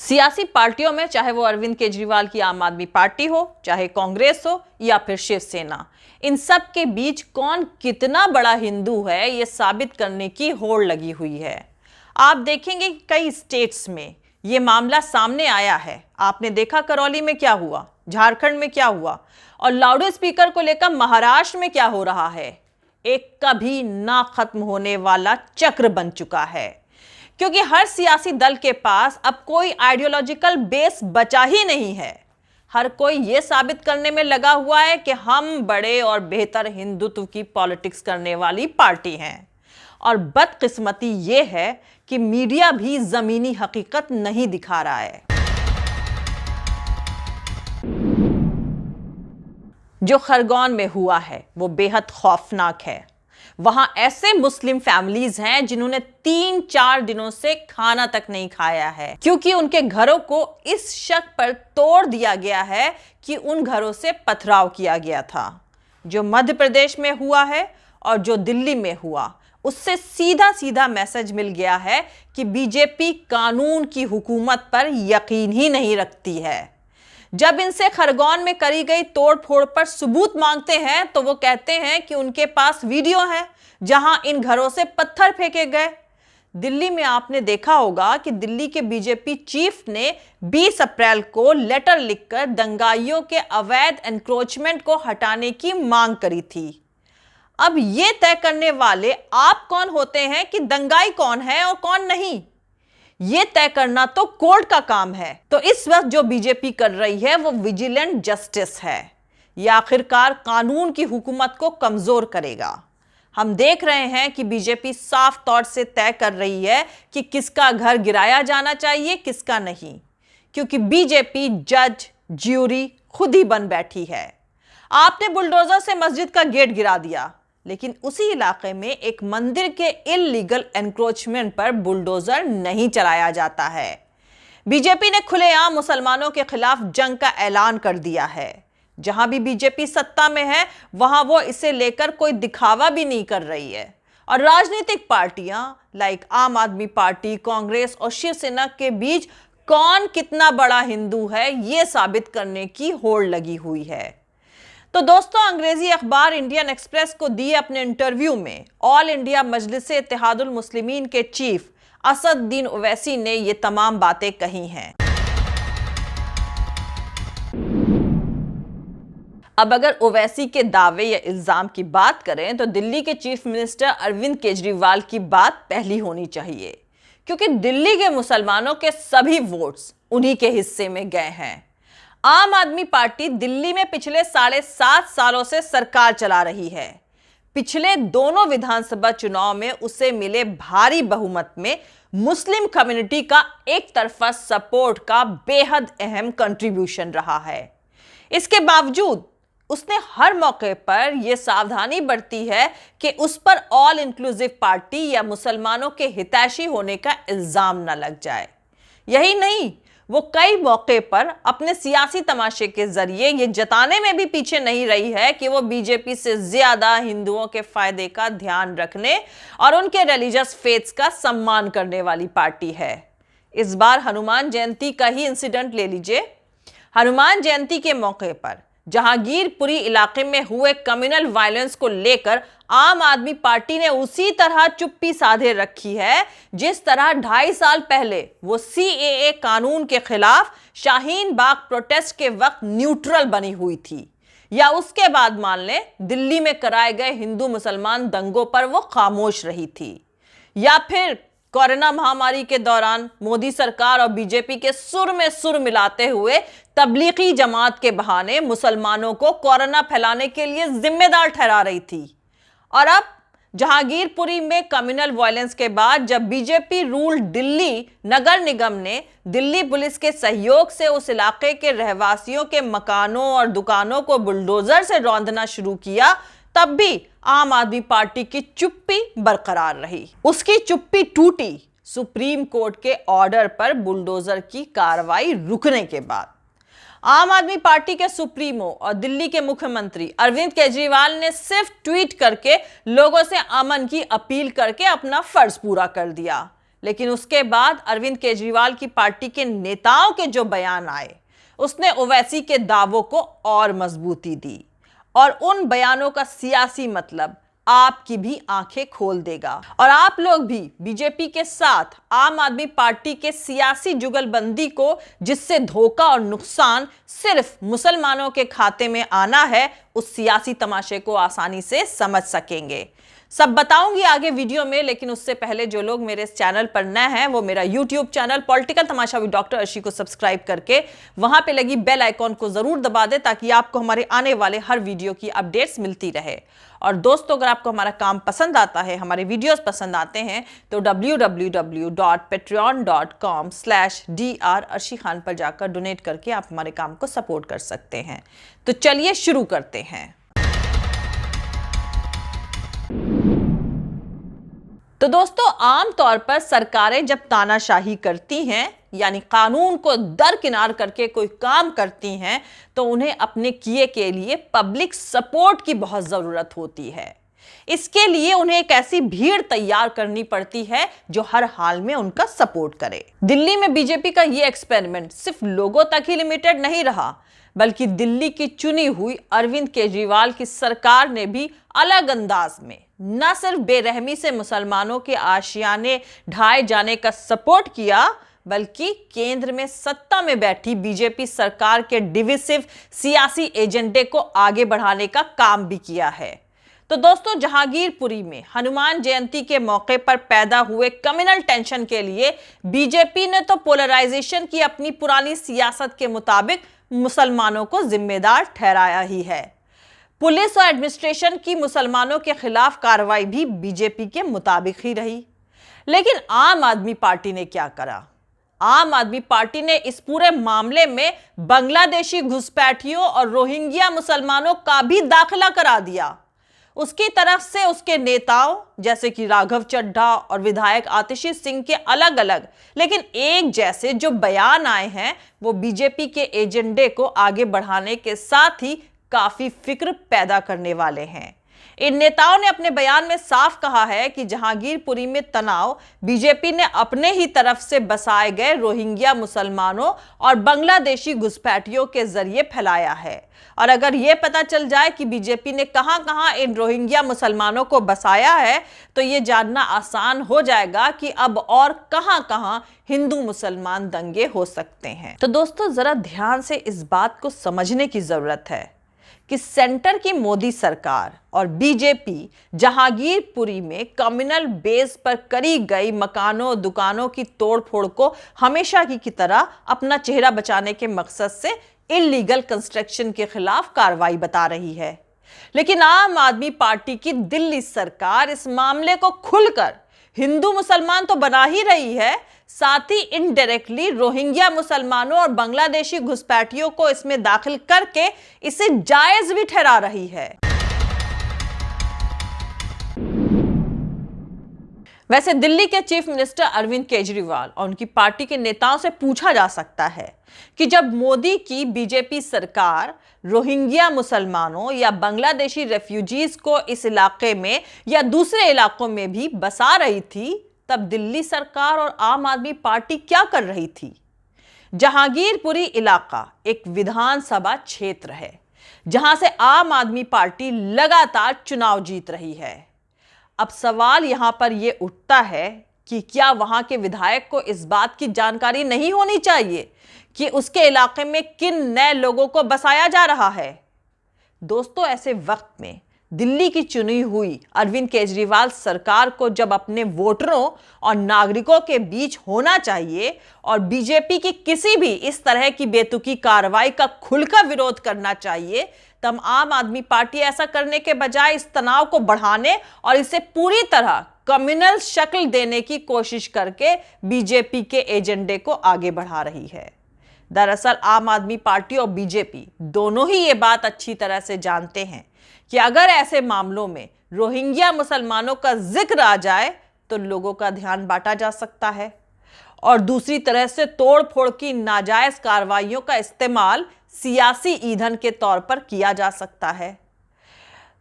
सियासी पार्टियों में, चाहे वो अरविंद केजरीवाल की आम आदमी पार्टी हो, चाहे कांग्रेस हो या फिर शिवसेना, इन सब के बीच कौन कितना बड़ा हिंदू है ये साबित करने की होड़ लगी हुई है। आप देखेंगे कई स्टेट्स में ये मामला सामने आया है। आपने देखा करौली में क्या हुआ, झारखंड में क्या हुआ, और लाउड स्पीकर को लेकर महाराष्ट्र में क्या हो रहा है। एक कभी ना खत्म होने वाला चक्र बन चुका है, क्योंकि हर सियासी दल के पास अब कोई आइडियोलॉजिकल बेस बचा ही नहीं है। हर कोई यह साबित करने में लगा हुआ है कि हम बड़े और बेहतर हिंदुत्व की पॉलिटिक्स करने वाली पार्टी हैं। और बदकिस्मती यह है कि मीडिया भी जमीनी हकीकत नहीं दिखा रहा है। जो खरगोन में हुआ है वो बेहद खौफनाक है। वहां ऐसे मुस्लिम फैमिलीज हैं जिन्होंने 3-4 दिनों से खाना तक नहीं खाया है, क्योंकि उनके घरों को इस शक पर तोड़ दिया गया है कि उन घरों से पथराव किया गया था। जो मध्य प्रदेश में हुआ है और जो दिल्ली में हुआ, उससे सीधा सीधा मैसेज मिल गया है कि बीजेपी कानून की हुकूमत पर यकीन ही नहीं रखती है। जब इनसे खरगोन में करी गई तोड़फोड़ पर सबूत मांगते हैं तो वो कहते हैं कि उनके पास वीडियो है जहां इन घरों से पत्थर फेंके गए। दिल्ली में आपने देखा होगा कि दिल्ली के बीजेपी चीफ ने 20 अप्रैल को लेटर लिखकर दंगाइयों के अवैध एनक्रोचमेंट को हटाने की मांग करी थी। अब ये तय करने वाले आप कौन होते हैं कि दंगाई कौन है और कौन नहीं? ये तय करना तो कोर्ट का काम है। तो इस वक्त जो बीजेपी कर रही है वो विजिलेंट जस्टिस है। यह आखिरकार कानून की हुकूमत को कमजोर करेगा। हम देख रहे हैं कि बीजेपी साफ तौर से तय कर रही है कि किसका घर गिराया जाना चाहिए, किसका नहीं, क्योंकि बीजेपी जज ज्यूरी खुद ही बन बैठी है। आपने बुलडोजर से मस्जिद का गेट गिरा दिया, लेकिन उसी इलाके में एक मंदिर के इल्लीगल एनक्रोचमेंट पर बुलडोजर नहीं चलाया जाता है। बीजेपी ने खुलेआम मुसलमानों के खिलाफ जंग का ऐलान कर दिया है। जहां भी बीजेपी सत्ता में है वहां वो इसे लेकर कोई दिखावा भी नहीं कर रही है। और राजनीतिक पार्टियां लाइक आम आदमी पार्टी, कांग्रेस और शिवसेना के बीच कौन कितना बड़ा हिंदू है यह साबित करने की होड़ लगी हुई है। तो दोस्तों, अंग्रेजी अखबार इंडियन एक्सप्रेस को दिए अपने इंटरव्यू में ऑल इंडिया मजलिस-ए इत्तेहादुल मुस्लिमीन के चीफ असदुद्दीन ओवैसी ने ये तमाम बातें कही हैं। अब अगर ओवैसी के दावे या इल्जाम की बात करें तो दिल्ली के चीफ मिनिस्टर अरविंद केजरीवाल की बात पहली होनी चाहिए, क्योंकि दिल्ली के मुसलमानों के सभी वोट्स उन्हीं के हिस्से में गए हैं। आम आदमी पार्टी दिल्ली में पिछले 7.5 सालों से सरकार चला रही है। पिछले दोनों विधानसभा चुनाव में उसे मिले भारी बहुमत में मुस्लिम कम्युनिटी का एक तरफा सपोर्ट का बेहद अहम कंट्रीब्यूशन रहा है। इसके बावजूद उसने हर मौके पर यह सावधानी बरती है कि उस पर ऑल इंक्लूसिव पार्टी या मुसलमानों के हितैषी होने का इल्जाम न लग जाए। यही नहीं, वो कई मौके पर अपने सियासी तमाशे के जरिए ये जताने में भी पीछे नहीं रही है कि वो बीजेपी से ज्यादा हिंदुओं के फायदे का ध्यान रखने और उनके रिलीजियस फेथ्स का सम्मान करने वाली पार्टी है। इस बार हनुमान जयंती का ही इंसिडेंट ले लीजिए। हनुमान जयंती के मौके पर जहांगीरपुरी इलाके में हुए कम्युनल वायलेंस को लेकर आम आदमी पार्टी ने उसी तरह चुप्पी साधे रखी है जिस तरह 2.5 साल पहले वो CAA कानून के खिलाफ शाहीन बाग प्रोटेस्ट के वक्त न्यूट्रल बनी हुई थी, या उसके बाद मान लें दिल्ली में कराए गए हिंदू मुसलमान दंगों पर वो खामोश रही थी, या फिर कोरोना महामारी के दौरान मोदी सरकार और बीजेपी के सुर में सुर मिलाते हुए तबलीगी जमात के बहाने मुसलमानों को कोरोना फैलाने के लिए जिम्मेदार ठहरा रही थी। और अब जहांगीरपुरी में कम्युनल वायलेंस के बाद जब बीजेपी रूल दिल्ली नगर निगम ने दिल्ली पुलिस के सहयोग से उस इलाके के रहवासियों के मकानों और दुकानों को बुलडोजर से रौंदना शुरू किया, तब भी आम आदमी पार्टी की चुप्पी बरकरार रही। उसकी चुप्पी टूटी सुप्रीम कोर्ट के ऑर्डर पर बुलडोजर की कार्रवाई रुकने के बाद। आम आदमी पार्टी के सुप्रीमो और दिल्ली के मुख्यमंत्री अरविंद केजरीवाल ने सिर्फ ट्वीट करके लोगों से अमन की अपील करके अपना फर्ज पूरा कर दिया, लेकिन उसके बाद अरविंद केजरीवाल की पार्टी के नेताओं के जो बयान आए, उसने ओवैसी के दावों को और मजबूती दी और उन बयानों का सियासी मतलब आपकी भी आंखें खोल देगा और आप लोग भी बीजेपी के साथ आम आदमी पार्टी के सियासी जुगलबंदी को, जिससे धोखा और नुकसान सिर्फ मुसलमानों के खाते में आना है, उस सियासी तमाशे को आसानी से समझ सकेंगे। सब बताऊंगी आगे वीडियो में, लेकिन उससे पहले जो लोग मेरे इस चैनल पर नए हैं वो मेरा YouTube channel political Tamasha with doctor Arshi को सब्सक्राइब करके वहां पे लगी बेल आइकॉन को जरूर दबा दे, ताकि आपको हमारे आने वाले हर वीडियो की अपडेट्स मिलती रहे। और दोस्तों, अगर आपको हमारा काम पसंद आता है, हमारे वीडियोस पसंद आते हैं, तो www.patreon.com/dr अर्शी खान पर जाकर डोनेट करके आप हमारे काम को सपोर्ट कर सकते हैं। तो चलिए शुरू करते हैं। तो दोस्तों, आमतौर पर सरकारें जब तानाशाही करती हैं, यानी कानून को दरकिनार करके कोई काम करती हैं, तो उन्हें अपने किए के लिए पब्लिक सपोर्ट की बहुत जरूरत होती है। इसके लिए उन्हें एक ऐसी भीड़ तैयार करनी पड़ती है जो हर हाल में उनका सपोर्ट करे। दिल्ली में बीजेपी का ये एक्सपेरिमेंट सिर्फ लोगों तक ही लिमिटेड नहीं रहा, बल्कि दिल्ली की चुनी हुई अरविंद केजरीवाल की सरकार ने भी अलग अंदाज में न सिर्फ बेरहमी से मुसलमानों के आशियाने ढाए जाने का सपोर्ट किया, बल्कि केंद्र में सत्ता में बैठी बीजेपी सरकार के डिविसिव सियासी एजेंडे को आगे बढ़ाने का काम भी किया है। तो दोस्तों, जहांगीरपुरी में हनुमान जयंती के मौके पर पैदा हुए कम्युनल टेंशन के लिए बीजेपी ने तो पोलराइजेशन की अपनी पुरानी सियासत के मुताबिक मुसलमानों को जिम्मेदार ठहराया ही है। पुलिस और एडमिनिस्ट्रेशन की मुसलमानों के खिलाफ कार्रवाई भी बीजेपी के मुताबिक ही रही। लेकिन आम आदमी पार्टी ने क्या करा? आम आदमी पार्टी ने इस पूरे मामले में बांग्लादेशी घुसपैठियों और रोहिंग्या मुसलमानों का भी दाखिला करा दिया। उसकी तरफ से उसके नेताओं जैसे कि राघव चड्ढा और विधायक आतिशी सिंह के अलग अलग लेकिन एक जैसे जो बयान आए हैं, वो बीजेपी के एजेंडे को आगे बढ़ाने के साथ ही काफी फिक्र पैदा करने वाले हैं। इन नेताओं ने अपने बयान में साफ कहा है कि जहांगीरपुरी में तनाव बीजेपी ने अपने ही तरफ से बसाए गए रोहिंग्या मुसलमानों और बांग्लादेशी घुसपैठियों के जरिए फैलाया है। और अगर यह पता चल जाए कि बीजेपी ने कहां-कहां इन रोहिंग्या मुसलमानों को बसाया है, तो यह जानना आसान हो जाएगा कि अब और कहां-कहां हिंदू मुसलमान दंगे हो सकते हैं। तो दोस्तों, जरा ध्यान से इस बात को समझने की जरूरत है कि सेंटर की मोदी सरकार और बीजेपी जहांगीरपुरी में कम्युनल बेस पर करी गई मकानों दुकानों की तोड़फोड़ को हमेशा की तरह अपना चेहरा बचाने के मकसद से इल्लीगल कंस्ट्रक्शन के खिलाफ कार्रवाई बता रही है। लेकिन आम आदमी पार्टी की दिल्ली सरकार इस मामले को खुलकर हिंदू मुसलमान तो बना ही रही है, साथ ही इनडायरेक्टली रोहिंग्या मुसलमानों और बांग्लादेशी घुसपैठियों को इसमें दाखिल करके इसे जायज भी ठहरा रही है। वैसे दिल्ली के चीफ मिनिस्टर अरविंद केजरीवाल और उनकी पार्टी के नेताओं से पूछा जा सकता है कि जब मोदी की बीजेपी सरकार रोहिंग्या मुसलमानों या बांग्लादेशी रेफ्यूजीज को इस इलाके में या दूसरे इलाकों में भी बसा रही थी, तब दिल्ली सरकार और आम आदमी पार्टी क्या कर रही थी? जहांगीरपुरी इलाका एक विधानसभा क्षेत्र है जहां से आम आदमी पार्टी लगातार चुनाव जीत रही है। अब सवाल यहां पर यह उठता है कि क्या वहां के विधायक को इस बात की जानकारी नहीं होनी चाहिए कि उसके इलाके में किन नए लोगों को बसाया जा रहा है? दोस्तों, ऐसे वक्त में दिल्ली की चुनी हुई अरविंद केजरीवाल सरकार को जब अपने वोटरों और नागरिकों के बीच होना चाहिए और बीजेपी की किसी भी इस तरह की बेतुकी कार्रवाई का खुलकर विरोध करना चाहिए, तब आम आदमी पार्टी ऐसा करने के बजाय इस तनाव को बढ़ाने और इसे पूरी तरह कम्युनल शक्ल देने की कोशिश करके बीजेपी के एजेंडे को आगे बढ़ा रही है। दरअसल आम आदमी पार्टी और बीजेपी दोनों ही ये बात अच्छी तरह से जानते हैं कि अगर ऐसे मामलों में रोहिंग्या मुसलमानों का जिक्र आ जाए तो लोगों का ध्यान बांटा जा सकता है और दूसरी तरह से तोड़फोड़ की नाजायज कार्रवाइयों का इस्तेमाल सियासी ईंधन के तौर पर किया जा सकता है।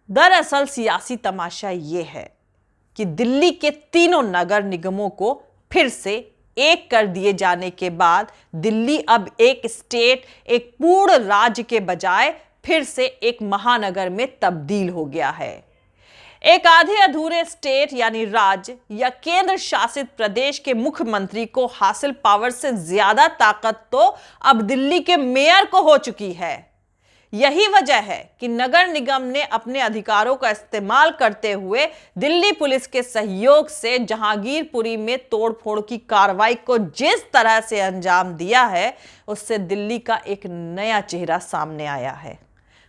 दरअसल सियासी तमाशा यह है कि दिल्ली के तीनों नगर निगमों को फिर से एक कर दिए जाने के बाद दिल्ली अब एक स्टेट, एक पूर्ण राज्य के बजाय फिर से एक महानगर में तब्दील हो गया है। एक आधे अधूरे स्टेट यानी राज्य या केंद्र शासित प्रदेश के मुख्यमंत्री को हासिल पावर से ज्यादा ताकत तो अब दिल्ली के मेयर को हो चुकी है। यही वजह है कि नगर निगम ने अपने अधिकारों का इस्तेमाल करते हुए दिल्ली पुलिस के सहयोग से जहांगीरपुरी में तोड़फोड़ की कार्रवाई को जिस तरह से अंजाम दिया है, उससे दिल्ली का एक नया चेहरा सामने आया है।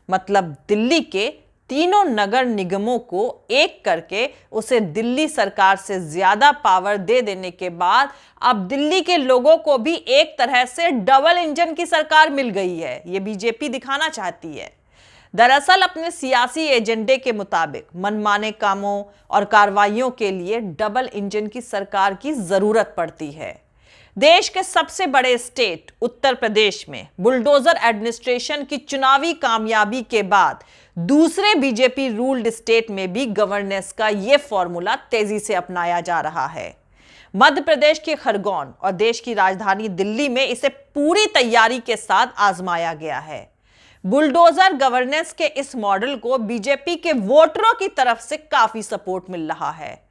मतलब दिल्ली के तीनों नगर निगमों को एक करके उसे दिल्ली सरकार से ज्यादा पावर दे देने के बाद अब दिल्ली के लोगों को भी एक तरह से डबल इंजन की सरकार मिल गई है। ये बीजेपी दिखाना चाहती है। दरअसल अपने सियासी एजेंडे के मुताबिक मनमाने कामों और कार्रवाइयों के लिए डबल इंजन की सरकार की जरूरत पड़ती है। देश के सबसे बड़े स्टेट उत्तर प्रदेश में बुलडोजर एडमिनिस्ट्रेशन की चुनावी कामयाबी के बाद दूसरे बीजेपी रूल्ड स्टेट में भी गवर्नेंस का यह फॉर्मूला तेजी से अपनाया जा रहा है। मध्य प्रदेश के खरगोन और देश की राजधानी दिल्ली में इसे पूरी तैयारी के साथ आजमाया गया है। बुलडोजर गवर्नेंस के इस मॉडल को बीजेपी के वोटरों की तरफ से काफी सपोर्ट मिल रहा है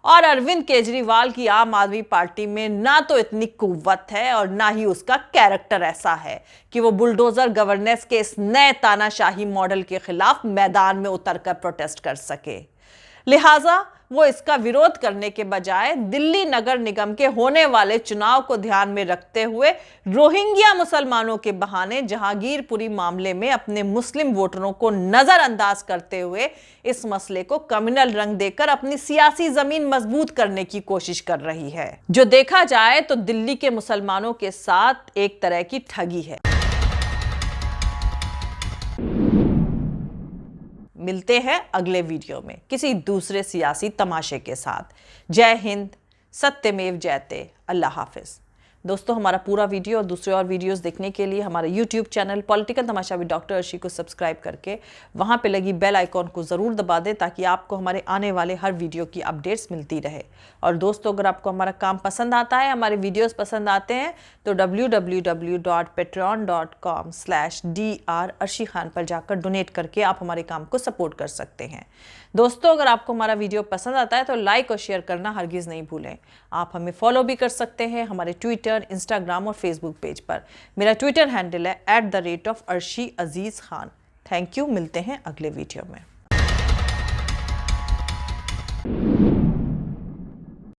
और अरविंद केजरीवाल की आम आदमी पार्टी में ना तो इतनी कुव्वत है और ना ही उसका कैरेक्टर ऐसा है कि वो बुलडोजर गवर्नेंस के इस नए तानाशाही मॉडल के खिलाफ मैदान में उतरकर प्रोटेस्ट कर सके। लिहाजा वो इसका विरोध करने के बजाय दिल्ली नगर निगम के होने वाले चुनाव को ध्यान में रखते हुए रोहिंग्या मुसलमानों के बहाने जहांगीरपुरी मामले में अपने मुस्लिम वोटरों को नजरअंदाज करते हुए इस मसले को कम्युनल रंग देकर अपनी सियासी जमीन मजबूत करने की कोशिश कर रही है, जो देखा जाए तो दिल्ली के मुसलमानों के साथ एक तरह की ठगी है। मिलते हैं अगले वीडियो में किसी दूसरे सियासी तमाशे के साथ। जय हिंद, सत्यमेव जयते, अल्लाह हाफिज। दोस्तों, हमारा पूरा वीडियो और दूसरे और वीडियोस देखने के लिए हमारे YouTube channel political Tamasha with doctor Arshi को सब्सक्राइब करके वहां पे लगी बेल आइकॉन को ज़रूर दबा दें ताकि आपको हमारे आने वाले हर वीडियो की अपडेट्स मिलती रहे। और दोस्तों, अगर आपको हमारा काम पसंद आता है, हमारे वीडियोस पसंद आते हैं तो www.patreon.com/dr अर्शी खान पर जाकर डोनेट करके आप हमारे काम को सपोर्ट कर सकते हैं। दोस्तों, अगर आपको हमारा वीडियो पसंद आता है तो लाइक और शेयर करना हरगिज़ नहीं भूलें। आप हमें फॉलो भी कर सकते हैं हमारे ट्विटर, इंस्टाग्राम और फेसबुक पेज पर। मेरा ट्विटर हैंडल है @arshi_aziz khan। Thank you. मिलते हैं अगले वीडियो में।